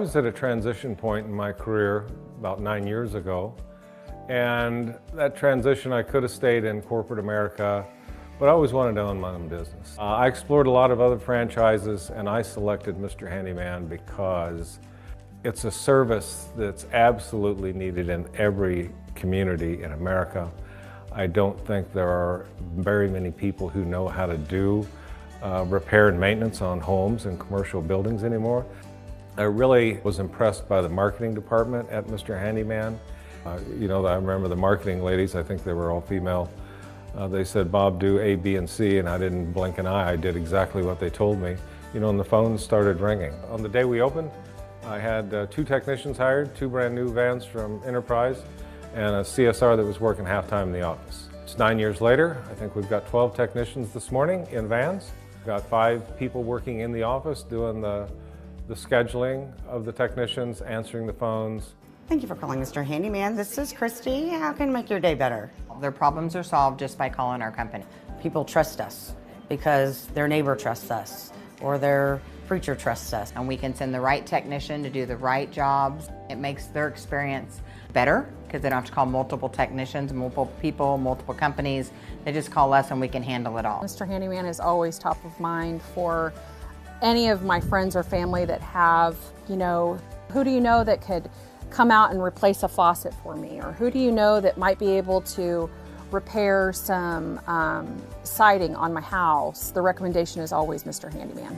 was at a transition point in my career about 9 years ago, and that transition, I could have stayed in corporate America, but I always wanted to own my own business. I explored a lot of other franchises, and I selected Mr. Handyman because it's a service that's absolutely needed in every community in America. I don't think there are very many people who know how to do repair and maintenance on homes and commercial buildings anymore. I really was impressed by the marketing department at Mr. Handyman. I remember the marketing ladies, I think they were all female. They said, "Bob, do A, B, and C," and I didn't blink an eye. I did exactly what they told me. And the phones started ringing. On the day we opened, I had 2 technicians hired, 2 brand new vans from Enterprise, and a CSR that was working half-time in the office. It's 9 years later. I think we've got 12 technicians this morning in vans. We've got 5 people working in the office doing the scheduling of the technicians, answering the phones. Thank you for calling Mr. Handyman. This is Christy. How can I make your day better? Their problems are solved just by calling our company. People trust us because their neighbor trusts us or their preacher trusts us. And we can send the right technician to do the right jobs. It makes their experience better because they don't have to call multiple technicians, multiple people, multiple companies. They just call us and we can handle it all. Mr. Handyman is always top of mind for any of my friends or family that have, who do you know that could come out and replace a faucet for me? Or who do you know that might be able to repair some siding on my house? The recommendation is always Mr. Handyman.